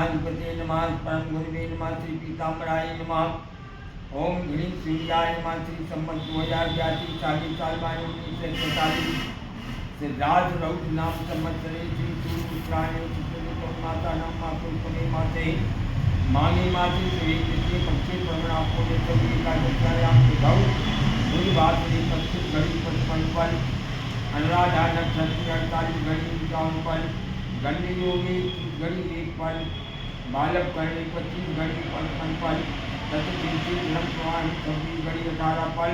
गणाधिपते नमः। परम गुरुवे नमः। श्री पीताम्बराय नमः। ओम ह्रीं सूर्याय नमः। श्री संवत 2082 40 साल वाले 1947 से राज रौद्र नाम संवत्सरे श्री सूर्य उत्तरायण चित्र माता नाम मातुल्पने माते मांगे माते श्री कृष्ण पक्षे प्रवणा पूरे सभी का जत्यायाम बुधौ बुधवार से पच्चीस घड़ी 55 पल अनुराधा नक्षत्र 48 घड़ी 51 पल गंडे योगी घड़ी 1 पल बालक करने 25 घड़ी 55 पल तत्व धर्म प्रमाण 26 घड़ी 18 पल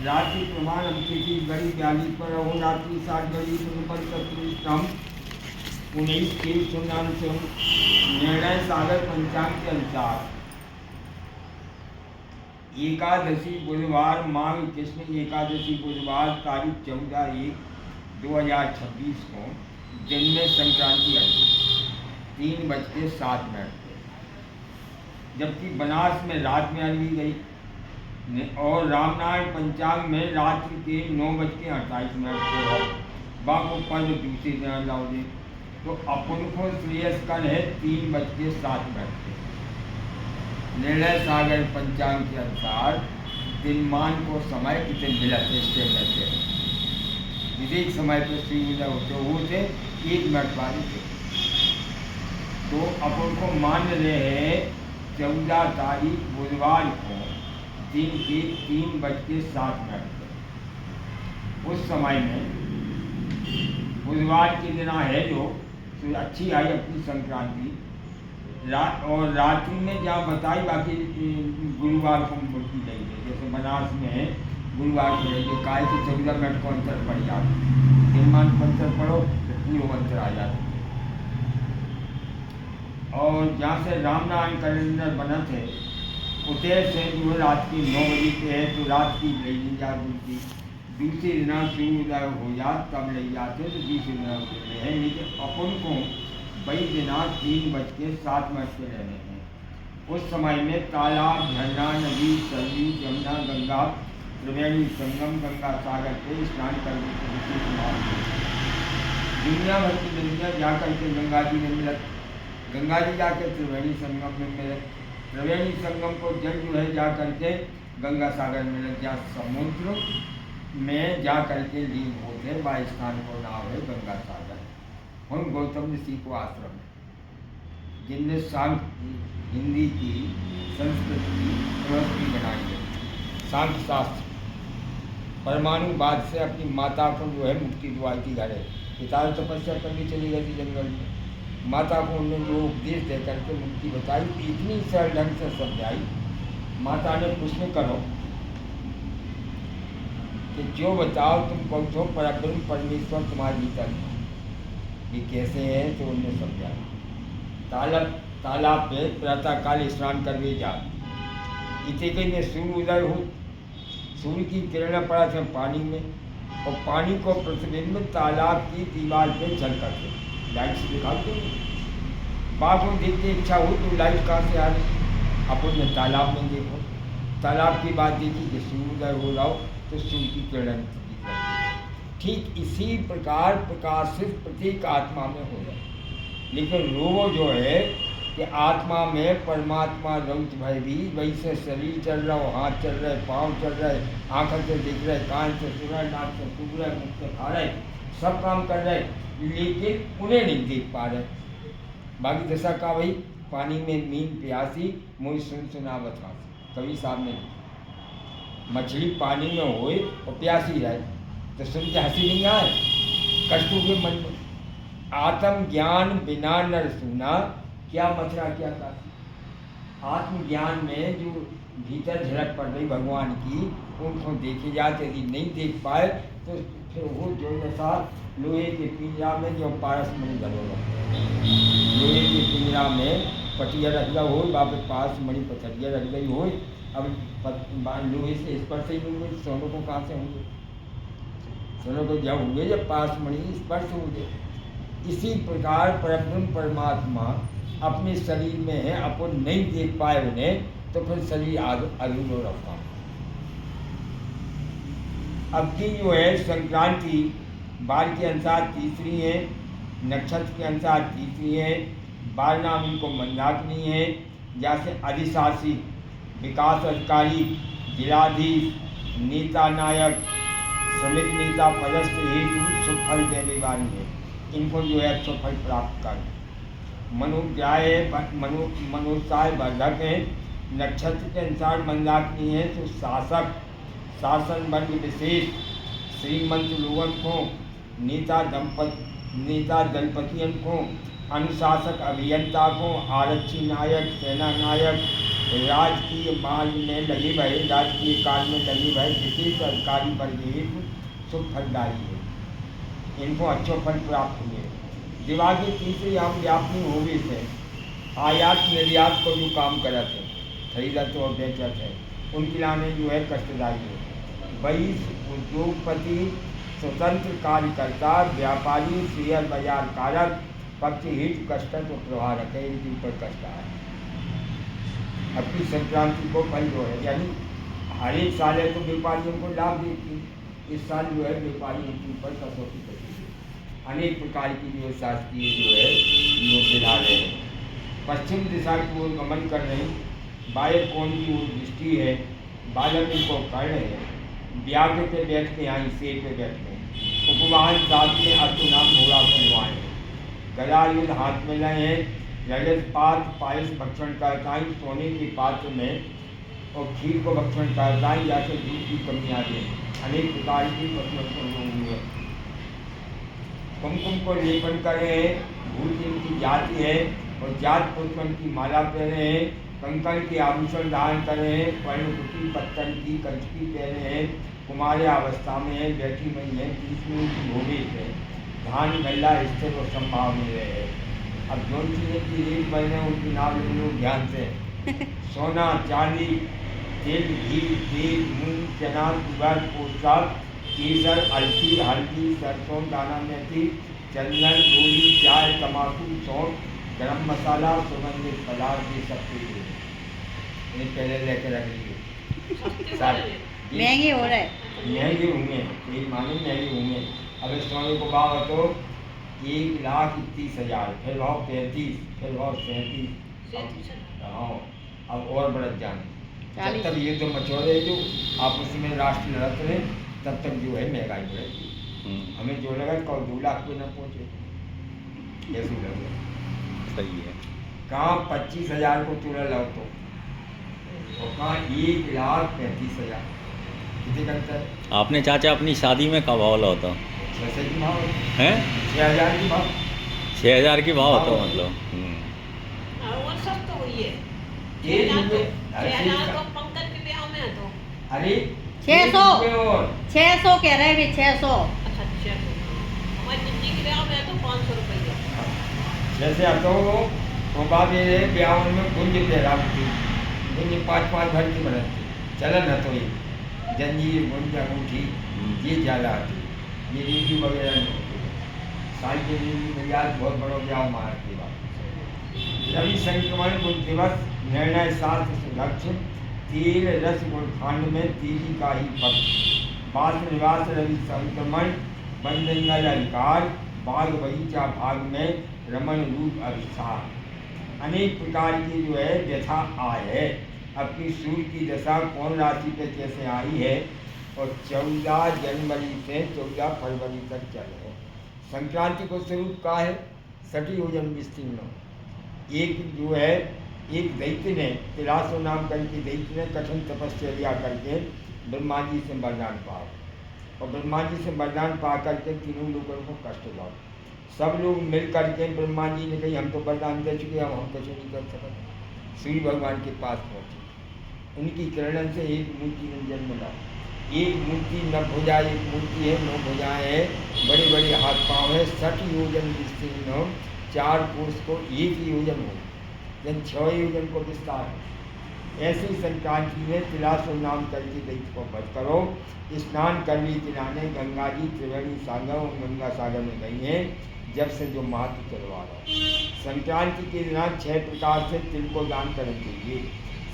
राशि प्रमाण तिथि घड़ी 42 पर हो रात्रि 7 घड़ी 37 19 के शून्यानुशून निर्णय सागर पंचांग के अनुसार एकादशी बुधवार माघ कृष्ण एकादशी बुधवार तारीख 14/1/2026 को दिन में संक्रांति आई 3:07 पे, जबकि बनारस में रात में अरवी गई और रामनारायण पंचांग में रात्रि के 9:28 पे बाको पर्व दूसरे दिन लाओगे तो अपन को श्रेयस्कर है 3:07 पे। निर्णय सागर पंचांग के अनुसार दिनमान को समय कितने मिला थे विदेश समय पर सूर्योदय होते होते 1 मिनट वाले थे, तो अपन को मान रहे हैं 14 तारीख बुधवार को दिन के 3:07 पर। उस समय में बुधवार के दिन है जो अच्छी आई अपनी संक्रांति और रात्रि में जहाँ बताई बाकी गुरुवार को मूर्ति लेंगे, जैसे बनारस में है गुरुवार को लेंगे काय के 14 मिनट को अंतर पड़ जाता, दिनमान को अंतर पढ़ो तो पूर्व अंतर आ जाते। और जहाँ से रामनारायण कैलेंडर बना थे उतने से जो रात की 9 बजे के है तो रात की ले ली जा दूसरी दिन सूर्योदय हो जात तब ले जाते तो दूसरे दिन होते हैं, लेकिन अपन को वही दिना 3:07 पे रहने हैं। उस समय में तालाब झरना नदी सरयू यमुना गंगा त्रिवेणी संगम गंगा सागर पे स्नान करने के विशेष महत्व। दुनिया भर की नदियाँ जाकर के गंगा जी में मिलत, गंगा जी जाकर त्रिवेणी संगम में मिलत, त्रिवेणी संगम को जल जो है जा करके गंगा सागर में मिलत, जहाँ समुद्र में जा करके लीन होते वह स्थान को नाम है गंगा सागर। हम गौतम ऋषि को आश्रम है जिनने सांख्य की, हिंदी की, संस्कृत की प्रवृत्ति बनाई है। सांख्य शास्त्र परमाणुवाद से अपनी माता को जो है मुक्ति दुआई थी घरे, पिता तपस्या करनी चली गई थी जंगल में, माता को उन्होंने जो उपदेश दे करके मुक्ति बताई, इतनी सरल ढंग से समझाई। माता ने प्रश्न करो कि जो बताओ तुम कौन हो परब्रह्म परमेश्वर तुम्हारे भीतर ये कैसे है, तो उन्होंने समझा। तालाब में प्रातःकाल स्नान करके जा इतने के में सूर्योदय हो, सूर्य की किरणें पड़ा थे पानी में और पानी को प्रतिबिंब तालाब की दीवार पे जल करके लाइट से दिखाते हैं। बाघ को देखते इच्छा हो तो लाइट कहाँ से आ रही, अपन ने तालाब में देखो, तालाब की बात देखी कि सूर्योदय हो रहा हो तो सूर्य की किरण दिख रही। ठीक इसी प्रकार प्रकाशित प्रतीक आत्मा में हो जाए, लेकिन रोग जो है कि आत्मा में परमात्मा रौच भय भी वैसे शरीर चल रहा हो, हाथ चल रहे, पाँव चल रहे, आँखों से दिख रहे, कान से सुन रहे, नाक से सूंघ रहे, मुख से खा रहे, सब काम कर रहे, लेकिन उन्हें नहीं देख पा रहे। बाकी दशा का भाई पानी में नींद प्यासी मुझ सुनावत हासी, कभी सामने मछली पानी में होए और प्यासी रहे तो सुन के हंसी नहीं आए, कष्ट के मन में। आत्मज्ञान बिना नर सुना क्या मथुरा क्या काशी। आत्मज्ञान में जो भीतर झलक पड़ रही भगवान की उनको देखे जाते, यदि नहीं देख पाए तो फिर वो जो जैसा लोहे के पिंजरा में जो पारस मणि धरोगा, लोहे के पिंजरा में पटिया रख गया हो, बाप पास मणि पथरिया रख गई हो, अब लोहे से स्पर्श ही नहीं हुए, सोनों को कहाँ से होंगे, सोनों को जब होंगे जब पास मणि स्पर्श होंगे। इसी प्रकार परब्रह्म परमात्मा अपने शरीर में है, अपन नहीं देख पाए उन्हें तो फिर शरीर अधूरा रखा। अब की जो है संक्रांति बाल के अनुसार तीसरी है, नक्षत्र के अनुसार तीसरी है, बारनाम इनको मंदाकिनी है। जैसे अधिशासी, विकास अधिकारी, जिलाधीश, नेता नायक, श्रमिक नेता पदस्थ हेतु शुभ फल देने वाली है। इनको जो है अच्छा फल प्राप्त कर। मनोत्साह वर्धक है। नक्षत्र के अनुसार मंदाकिनी है तो शासक, शासन वर्ग विशेष, श्रीमंत लोगों को, नेता दंपतियों को, अनुशासक अभियंता को, आरक्षी नायक, सेना नायक, राजकीय मार्ग में लगे भय, राजकीय कार्य में लगे भय विशेष सरकारी वर्ग हेतु शुभ फलदायी है। इनको अच्छे फल प्राप्त हुए। दिमाग की तीसरी हम व्यापनी होगी से आयात निर्यात को जो काम करत है, खरीदत और बेचत है, उनके लाने जो है कष्टदायी है। 22 उद्योगपति, स्वतंत्र कार्यकर्ता, व्यापारी, शेयर बाजार कारक पक्ष हित कष्ट को प्रभाव रखे, इनके ऊपर कष्ट आए। अपनी संक्रांति को फल जो है यानी हर एक साल है तो व्यापारियों को लाभ देती, इस साल जो है व्यापारी उनके ऊपर कसौटी करती है। अनेक प्रकार की जो शासकीय जो है दिला रहे हैं। पश्चिम दिशा की ओर गमन कर रही, वायु कोण की ओर दृष्टि है, बालक इनको कर्ण है, व्याघ्र पे बैठ के यहाँ शेर पे बैठ के, उपवाहन साथ में अर्थनाम घोड़ा फुलवाए हैं, गला युद्ध हाथ में लाए हैं, रजत पात पायस भक्षण करताई, सोने के पात्र में और खीर को भक्षण करताई, या फिर दूध की कमी आ गई। अनेक प्रकार की हुए कुमकुम को लेपन करे हैं, भूत इनकी जाति है और जात पुष्पन की माला पहने हैं, कंकड़ के आभूषण धारण करे हैं, पर्णकुटी पत्थर की कंचकी पहने हैं, कुमार्य अवस्था में है, बैठी हुई है, 30 की भूमि है, धान गल्ला स्थिर और संभाव में रहे। अब जो चीज़ें की रेट बने उनकी नाम ले लो ध्यान से। सोना, चांदी, तेल, घी, तेल, मूंग, चना, तुअर, पोशाक, केसर, अलसी, हल्दी, सरसों, दाना मेथी, चंदन, गोली, चाय, तम्बाकू, सौंफ, गरम मसाला, सुगंधित पदार्थ, ये सब कुछ ये पहले लेकर रख लीजिए। महंगे हो रहे, महंगे होंगे, ये माने महंगे होंगे। अब इस सोने को भाव तो 1,31,000, फिर भाव 35, फिर भाव 37। हाँ, अब और बढ़त जाने। जब तक ये तो मचोरे जो आपस में राष्ट्र लड़ते रहे तब तक जो है महंगाई बढ़ेगी। हमें जो लगा कौ 2 लाख पे न पहुँचे, ऐसे लगे। सही है। कहाँ 25,000 को चूल्हा लाओ तो, और कहाँ 1,35,000। कितने करता है? आपने चाचा अपनी शादी में का भाव लाता 600 की भाव है? 6,000 की भाव, 6,000 की भाव होता मतलब। अरे 600 कह रहे भी 600। जैसे अब तो बात ये है ब्याह में गुंज पहरावती, गुंज 5-5 भर की बनती, चलन है तो ये जंजीर, गुंज, अंगूठी ये ज़्यादा आती, ये रीति वगैरह नहीं होती। साल के लिए बहुत बड़ा ब्याह मार की बात। रवि संक्रमण गुण दिवस, निर्णय शास्त्र लक्ष्य, तीर रस गुणखंड में तीरी का ही पक्ष, वास निवास रवि संक्रमण, बंदंगल अधिकार, बाग बगीचा भाग में रमन रूप अभिसार। अनेक प्रकार की जो है व्यथा आय है। अपनी सूर्य की दशा कौन राशि पे कैसे आई है और 14 जनवरी से 14 फरवरी तक चल है। संक्रांति को स्वरूप का है सटी योजन विस्तीर्ण। एक जो है एक दैत्य ने, तिलासो नाम करके दैत्य ने कठिन तपस्या करके ब्रह्मा जी से वरदान पाया, और ब्रह्मा जी से वरदान पा करके तीनों लोगों को कष्ट हुआ। सब लोग मिल करके ब्रह्मा जी ने कही हम तो वरदान दे चुके, अब हम कुछ नहीं कर सकते। सूर्य भगवान के पास पहुँचे, उनकी किरण से एक मूर्ति ने जन्म ला। एक मूर्ति 9 भुजा, एक मूर्ति है 9 भुजाएँ हैं, बड़े बड़े हाथ पाँव है, 60 योजन विस्तीर्ण, 4 कोष को 1 योजन हो, जन 6 योजन को विस्तार है। ऐसी संक्रांति में तिलासो नाम करके दैत्य को वध करो। स्नान करने तिलाने गंगा जी त्रिवेणी सागर और गंगा सागर में गई हैं, जब से जो महत्व चलवा रहा। संक्रांति के दिन 6 प्रकार से तिल को दान करना चाहिए।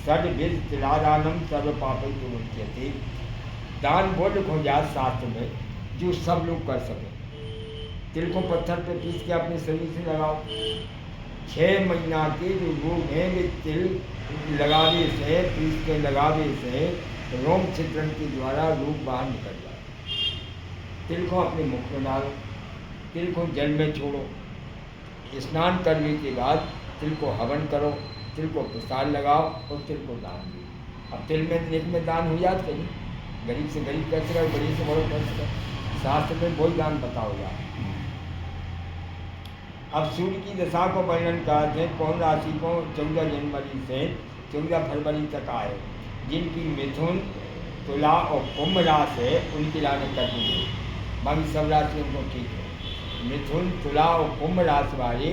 षड्विध तिलादानम सर्व पापै विमुच्यते। दान वो लिखो जाए शास्त्र में जो सब लोग कर सकें। तिल को पत्थर पे पीस के अपने शरीर से लगाओ, 6 महीना के जो रोग हैं वे तिल लगावे से, पीस के लगावे से रोम छिद्रन के द्वारा रोग बाहर निकल जाए। तिल को अपने मुख में डालो, तिल को जल में छोड़ो, स्नान करने के बाद तिल को हवन करो, तिल को प्रसाद लगाओ और तिल को दान दो। अब तिल में एक में दान हो जाते नहीं, गरीब से गरीब कर सके, बड़ी से बड़ो कर सके, शास्त्र में वही दान बताओ जाए। अब सूर्य की दशा को वर्णन करते हैं। कौन राशि को 14 जनवरी से 14 फरवरी तक आए, जिनकी मिथुन, तुला और कुंभ राशि है, उनकी लाने कर दी। बाकी सब राशि उनको ठीक है। मिथुन, तुला और कुंभ राशि वाले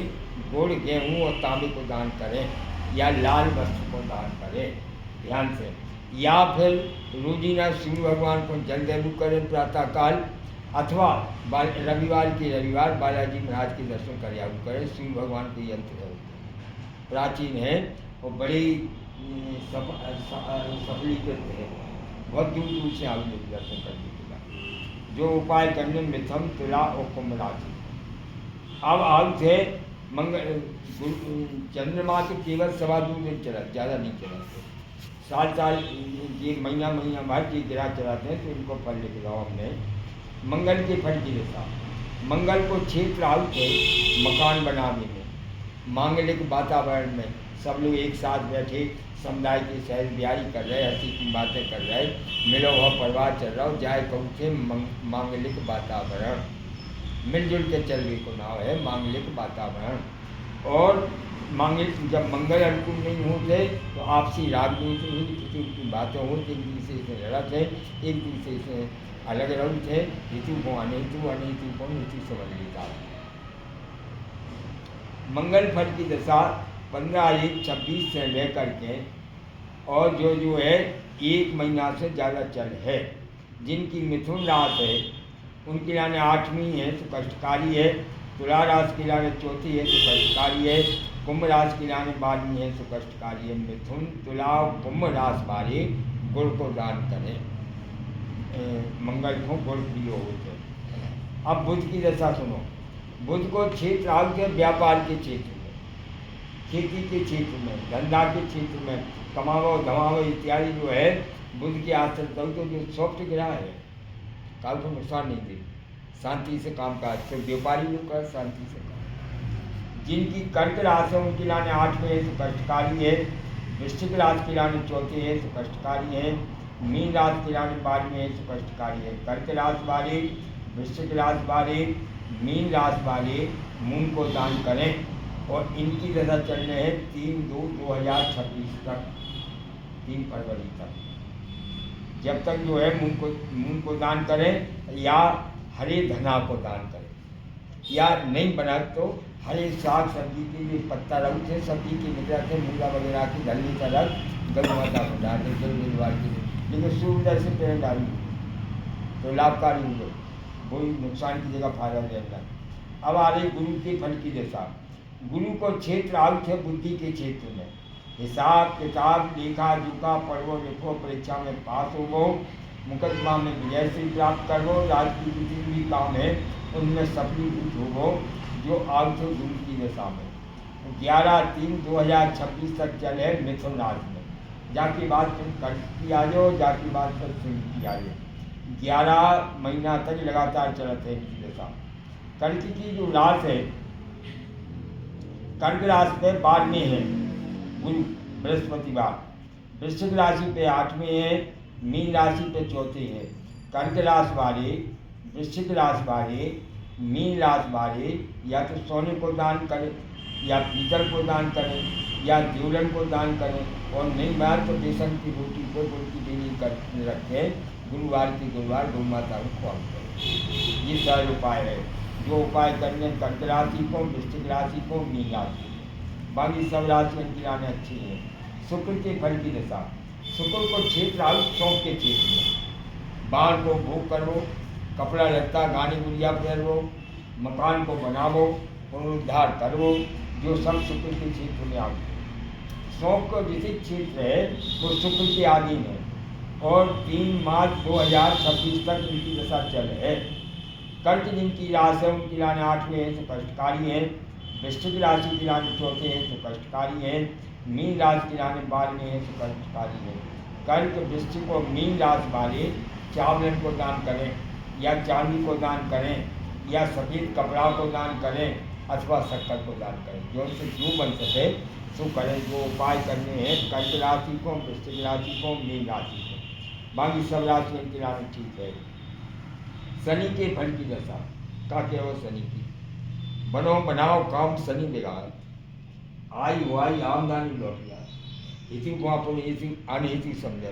गुड़, गेहूँ और तांबे को दान करें या लाल वस्त्र को दान करें ध्यान से, या फिर रोजीना सूर्य भगवान को जल देवू करें प्रातःकाल, अथवा रविवार के रविवार बालाजी महाराज के दर्शन करें। सूर्य भगवान के यंत्र है, प्राचीन है और बड़ी सफलीकृत है, बहुत दूर दूर से आगे लोग दर्शन करने के बाद। जो उपाय करने मिथुन, तुला और कुंभ राशि। अब आग थे मंगल चंद्रमा के केवल 2.25 दिन चला, ज़्यादा नहीं चलाते। साल ये महीना भर की गिरा चलाते हैं, तो इनको फल लिख रहा हूँ हमने। मंगल के फल की दशा, मंगल को क्षेत्र आउट है मकान बनाने में, मांगलिक वातावरण में सब लोग एक साथ बैठे समुदाय के सहज बिहारी कर रहे, हंसी की बातें कर रहे, मिलो हुआ परिवार चल रहा हो, जाए कहूँ थे मांगलिक वातावरण, मिलजुल के चलने को नाम है मांगलिक वातावरण। और मांगलिक जब मंगल अनुकूल नहीं होते तो आपसी राग होते हैं, किसी की बातें होती, एक दूसरे से लड़त है, एक दूसरे से अलग अलग थे, ऋतु को अनितु, अनितु को ऋतु समझ लेता। मंगल फल की दशा 15/1/26 से लेकर के और जो है 1 महीना से ज़्यादा चल है। जिनकी मिथुन राशि है उनकी लाने 8वीं है तो कष्टकारी है, तुला राशि की लाने 4थी है तो कष्टकारी है, कुंभ राशि की लाने 12वीं है तो कष्टकारी है। मिथुन, तुला और कुंभ राशि वाले गुड़ को दान करें, मंगल को गुड़ प्रिय होते। अब बुध की दशा सुनो। बुध को क्षेत्र आग के व्यापार के क्षेत्र में, खेती के क्षेत्र में, धंधा के क्षेत्र में, कमावो धमावो इत्यादि जो है बुध के आश्रित हो, तो जो सॉफ्ट ग्रह है काल को नुकसान नहीं दे, शांति से काम काज, तो व्यापारी लोग का शांति से काम। जिनकी कर्क राशि है उनकी लाने 8 में है तो कष्टकारी है, वृश्चिक राशि की लाने 4थी है तो कष्टकारी है, मीन राशि की लाने 12 में है तो कष्टकारी है। कर्क राशि वाले, वृश्चिक राशि वाले, मीन राशि वाले मूंग को दान करें और इनकी दशा चलने है 3/2/2026 तक, 3 फरवरी तक। जब तक जो है मूंग को दान करें या हरे धना को दान करें, या नहीं बना तो हरे साग सब्जी के लिए पत्ता रख थे, सब्जी की निकला थे, मूंगा वगैरह की धल्ली का रख गौ माता को डाल देते गुरुवार के लिए, लेकिन सूर्योदय से पेड़ डाली तो लाभकारी हुए, कोई नुकसान की जगह फायदा देना। अब आ रही गुरु के फल की दशा। गुरु को क्षेत्र आउट है बुद्धि के क्षेत्र में, हिसाब किताब लेखा जोखा पढ़ो लिखो, परीक्षा में पास हो, मुकदमा में विजय से प्राप्त करो, राजकीय जितने भी काम है उनमें सफलीभूत हो, जो आउट है गुरु की दशा में। 11/3/2026 तक चले मिथुन राशि में, जाके बाद तुम कर्क की आ जाओ, जाके बाद फिर सिंह की आ जाओ। 11 महीना तक लगातार चलते हैं इनकी दशा। कर्क की जो राशि है, कर्क राशि पे 12वें है गुरु बृहस्पतिवार, वृश्चिक राशि पे 8वें है, मीन राशि पे 4थी है। कर्क राशि वाले, वृश्चिक राशि वाले, मीन राशि वाले या तो सोने को दान करें या पीतल को दान करें या ज्वलन को दान करें, और नहीं बात तो बेसन की रोटी को गुड़ की डेली कर रखें, गुरुवार की गुरुवार गौ माता को ख्वाब करें। ये सरल उपाय है जो उपाय करने कर्क राशि को, वृश्चिक राशि को, मीन राशि को, बाकी सब राशि की लाने अच्छी है। शुक्र के फल की दशा। शुक्र को क्षेत्र आउट सौंप के क्षेत्र में, बाल को भोग करो, कपड़ा लत्ता गाने गुड़िया पहनो, मकान को बनावो, पुनरुद्धार करो, जो सब शुक्र के क्षेत्र में आते हैं। सौंप का जिसे क्षेत्र है वो शुक्र के अधीन है और 3 मार्च 2026 तक उनकी दशा चल है। कर्क जिनकी राशि है उनकी लाने 8 में है तो कष्टकारी है, वृश्चिक राशि की रानी चौथे हैं तो कष्टकारी हैं। मीन राशि की रानी 12वें हैं तो कष्टकारी है। कर्क, वृश्चिक और मीन राशि वाले चावलन को दान करें या चांदी को दान करें या सफ़ेद कपड़ा को दान करें अथवा शक्कर को दान करें। जो से जो बन सके सो करें। जो उपाय करने हैं कर्क राशि को, वृश्चिक राशि को, मीन राशि को, बाकी सब राशियों की राशि ठीक है। शनि के फल की दशा का क्या हो शनि की बनो बनाओ काम शनि बिगाड़ आई हुआई आमदनी लौट जाए। हितु को अपन हितु अनहितु समझ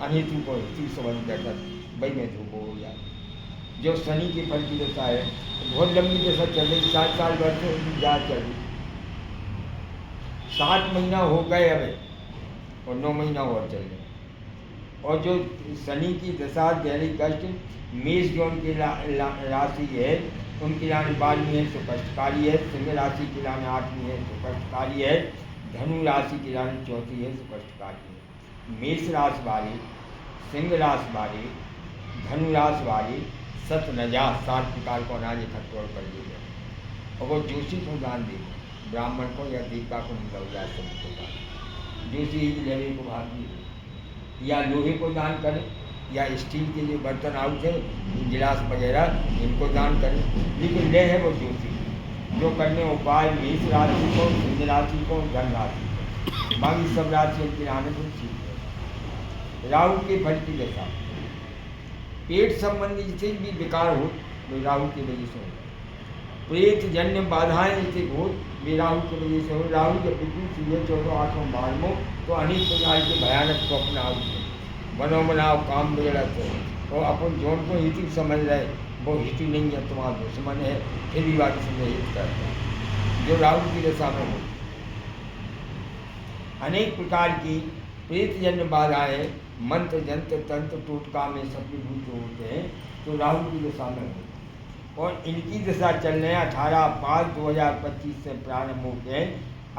अनहितु को हितु समझ कर भाई मैं धूप हो जाए। जो शनि के फल की दशा है बहुत लंबी दशा चल रही, 7 साल वर्ष से जा चल रही, 7 महीना हो गए अभी और 9 महीना और चल रहे। और जो शनि की दशा गहरी कष्ट मेष जोन की राशि है उनकी रानी 12वीं है तो कष्टकारी है। सिंह राशि की रानी 8वीं है तो कष्टकारी है। धनु राशि की रानी 4थी है तो कष्टकारी है। मेष राशि वाली, सिंह राशि वाली, धनु राशि वाली सत नजात 7 प्रकार को अनाज इकट्ठा कर दिए और वो जोशी को दान दे, ब्राह्मण को या देवता को नहीं लग जाए, सभी को दान। जोशी लेवे को भाग दी या लोहे को दान करें या स्टील के जो बर्तन आउट है गिलास वगैरह इनको दान करें, लेकिन ले है वो जोशी। जो करने उपाय मेष राशि को, सिंह राशि को, धन राशि को, बाकी सब राशि के आने को ठीक है। राहु के फल की दशा पेट संबंधी जिसे भी विकार हो वे राहु की वजह से हो। प्रेत जन्य बाधाएं जिसे हो वे राहु की वजह से हो। राहु जब विद्युत सूर्य 14, 8, 12 तो अनेक प्रकार के भयानक स्वप्न आउट बनो बनाओ काम वगैरह तो अपन जोन को हित समझ रहे वो हित नहीं है, तुम्हारा दुश्मन है, फिर भी बाकी से हित करते हैं। जो राहु की दशा में हो अनेक प्रकार की प्रेत जन्य बाधाएं मंत्र जंत्र तंत्र टोटका में सफलीभूत होते हैं तो राहु की दशा में हो। और इनकी दशा चल रहे हैं 18/5/2025 से प्रारंभ होकर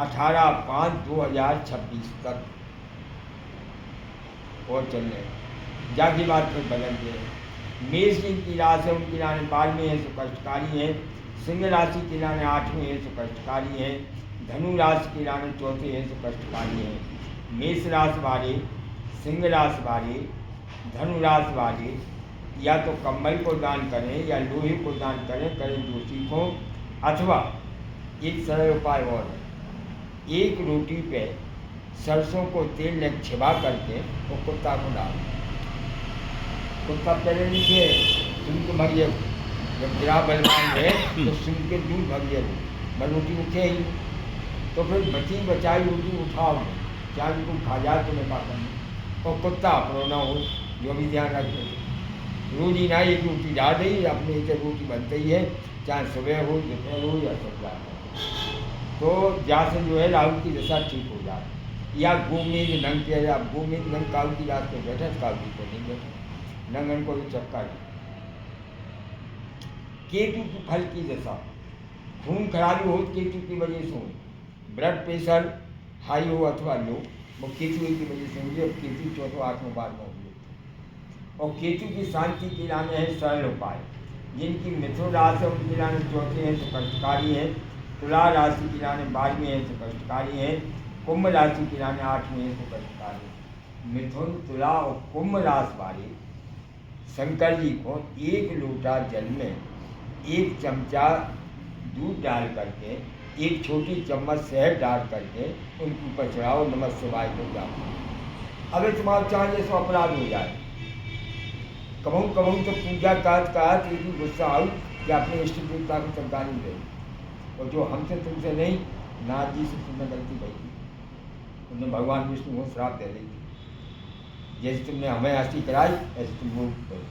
18/5/2026 तक और चल रहे हैं। जाके बात फिर बदल गए। मेष जिनकी राशि है उनकी रानी 12वीं है तो कष्टकारी है। सिंह राशि की रानी 8वीं है तो कष्टकारी है। धनु राशि की रानी 4थी है तो कष्टकारी है। मेष राशि वाले, सिंह राशि वाले, धनु राशि वाले या तो कम्बल को दान करें या लोहे को दान करें जोशी को, अथवा एक सरल उपाय और है, एक रोटी पे सरसों को तेल में छिपा करके वो कुत्ता को डाल। कुत्ता पहले नीचे सुन के भगिए, जब गिरा बलवान है तो सुन के दूर भगिए, बस रोटी उठे ही तो फिर बची बचाई रोटी उठाओ, क्या उनको खा जाए तो मैं पाता नहीं। और कुत्ता अपना हो जो भी ध्यान रखे, रोज ही ना एक रोटी डाल रही अपने एक रोटी बनती ही है, चाहे सुबह हो दोपहर हो या सब तो जहाँ जो है राहु की दशा ठीक हो जाए। या गोमेद नंग किया जाए, गोमेद नंग काऊ की रात को बैठा काऊ को नहीं बैठा, नंगन को भी चक्का। केतु की फल की दशा खून खराबी हो केतु की वजह से हो, ब्लड प्रेशर हाई हो अथवा लो वो केतु की वजह से हुई। अब केतु 4, 8 बार में हुई। और केतु की शांति के लाने हैं सरल उपाय। जिनकी मिथुन राशि है उनकी लाने 4थी है तो कष्टकारी है। तुला राशि की रानी 12वीं है तो कष्टकारी है। कुंभ राशि की रानी 8वीं है तो कष्टकारी है। मिथुन, तुला और कुंभ राशि वाले शंकर जी को 1 लोटा जल में 1 चमचा दूध डाल करके 1 छोटी चम्मच शहद डाल करके उनके ऊपर चढ़ाओ, नमः शिवाय को जाओ। अगर तुम्हारा चाहे सो अपराध हो जाए, कबहू कबहू तो पूजा काज लेकिन गुस्सा आऊ कि अपने इष्ट देवता को तक गाली दे। और जो हमसे तुमसे नहीं, नाथ जी से तुमने गलती की थी, उन्हें भगवान विष्णु को श्राप दे दी थी। जैसे तुमने हमें हस्ती कराई ऐसे तुम वो करो।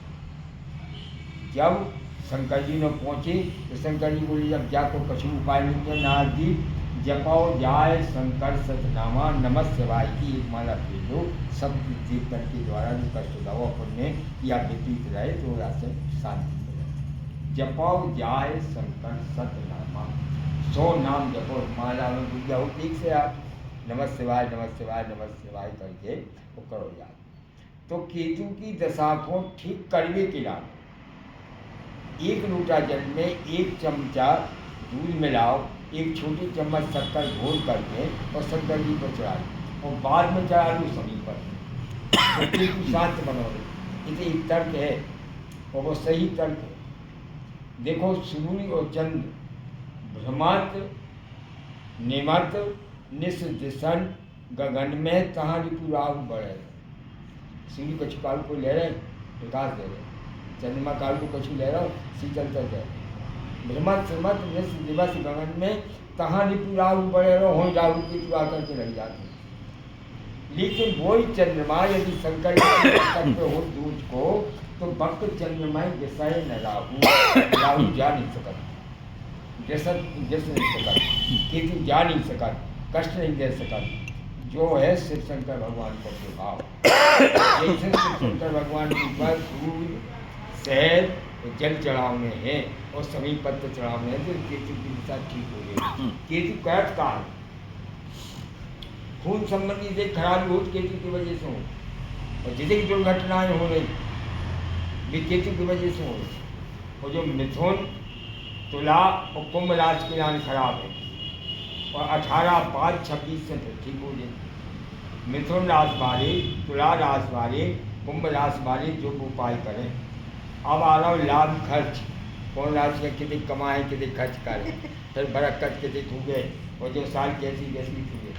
जब शंकर जी ने पहुँचे तो शंकर जी बोले जब जा को कछु उपाय नहीं किया, नाथ जी जपाओ जाए शंकर सतनामा नमः शिवाय की एक माला पी लो, सब कीर्तन के द्वारा जो कष्ट दाओ अपने या विपरीत रहे तो रास्ते शांति मिले। जपाओ जाए शंकर सतनामा, 100 नाम जपो, माला में पूजा हो ठीक से आप नमः शिवाय नमः शिवाय नमः शिवाय करके वो करो याद। तो केतु की दशा को ठीक करने के लिए 1 लोटा जल में 1 चमचा दूध मिलाओ, एक छोटी चम्मच शक्कर घोल करके और शंकर जी पर चढ़ा दी और बाद में चढ़ा दी सभी पर, तो केतु शांत बनोगे। इसे एक तर्क है और वो सही तर्क है। देखो सूर्य और चंद्र भ्रमत निमत निस दिशन गगन में कहाँ रिपुराग बढ़े। सूर्य कछु काल को ले रहे प्रकाश दे रहे, चंद्रमा काल को कछु ले रहा शीतलता दे रहे। भ्रमत श्रमत निस दिवस गगन में कहाँ रिपुराग बढ़े रहो हो जागू की तू आकर के लग जाते। लेकिन वही चंद्रमा यदि शंकर पे हो दूज को तो भक्त चंद्रमा विषय न राहु जा नहीं सकता, जैसे नहीं सकता, केतु जा नहीं सकता, कष्ट नहीं दे सकता। जो है शिव शंकर भगवान का स्वभाव। जैसे शिव शंकर भगवान के ऊपर फूल शहद जल चढ़ावने हैं और सभी पत्र चढ़ावने हैं, तो केतु की दिशा ठीक हो गई। केतु कैट काल खून संबंधी से खराबी हो केतु की वजह से हो, और जितनी दुर्घटनाएं हो रही भी केतु की वजह से हो रही। और जो मिथुन तुला और कुंभ राशि के नाम खराब है और 18/5/26 से फिर ठीक हो जाए। मिथुन राशि वाले, तुला राशि वाले, कुंभ राशि वाले जो उपाय करें। अब आ रहा हो लाभ खर्च, कौन राशि का कितने कमाए कितने खर्च करें, फिर बरकत कितने ठूके और जो साल कैसी कैसी ठूके।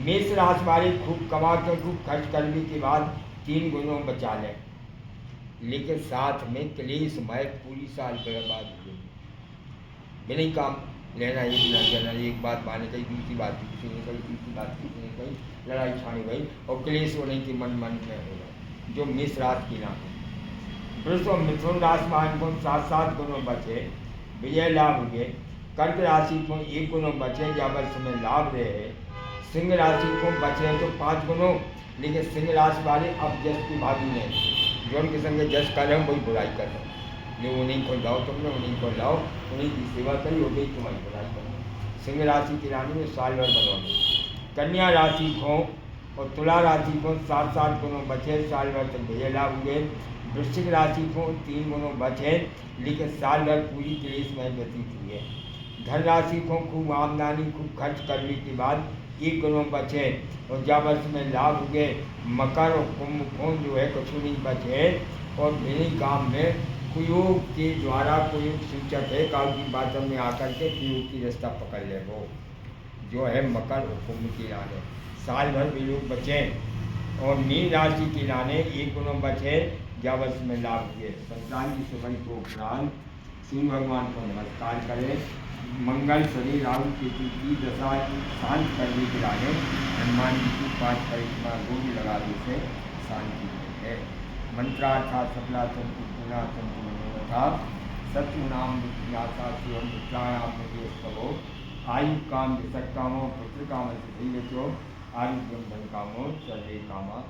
मेष राशि वाले खूब कमा कर खूब खर्च करने के बाद 3 गुणों बचा लें, लेकिन साथ में क्लेशमय पूरी साल बर्बाद हो। बिना ही काम लेना एक लेना, एक बात माने गई दूसरी बात दूसरी ने कही, तीसरी बात तीसरी ने कही, लड़ाई छाड़ी गई और क्लेश होने की मन में होगा। जो मेष राशि की नाम है। वृष और मिथुन राशि में को 7 गुणों बचे, विजय लाभ हुए। कर्क राशि को 1 गुणों बचे, या वर्ष में लाभ रहे। सिंह राशि को बचे तो 5 गुणों, लेकिन सिंह राशि वाले अब जस की भागी ने जो उनके संग जस कर रहे हैं वही बुराई कर रहे हैं। जो उन्हीं को लाओ, तुमने उन्हीं को लाओ, उन्हीं की सेवा करी, हो गई तुम्हारी बुराई करो। सिंह राशि की रानी में साल भर बनोगे। कन्या राशि को और तुला राशि को 7 गुणों बचे, साल भर तक विजय लाभ हुए। वृश्चिक राशि को 3 गुणों बचे, लेकिन साल भर पूरी क्लेश में व्यतीत हुए। धन राशि को खूब आमदनी खूब खर्च करने के बाद 1 गुणों बचे और जब वर्ष में लाभ हुए। मकर और कुंभ को जो है कुछ नहीं बचे और मेरे काम में कुयोग के द्वारा कुयोग सूचक है, काल की बातों में आकर के कुयोग की रास्ता पकड़ ले। वो जो है मकर और कुंभ की रानी साल भर भी लोग बचे। और मीन राशि की रानी 1 गुणों बचे, जब वर्ष में लाभ हुए। संतान की सुबह को उपरांत सूर्य भगवान को नमस्कार करें। मंगल शनि राहु केतु की दशा शांत करने के लिए हनुमान जी की 5 परिक्रमा रोज लगाने से शांति है। मंत्रार्था सफला संतु पुना संतु मनोरथा सत्य नाम विज्ञासा शिवम विद्यायाम स्तवो आयु काम विसक कामो पुत्र काम से आरोग्यम धन कामो सर्वे कामा।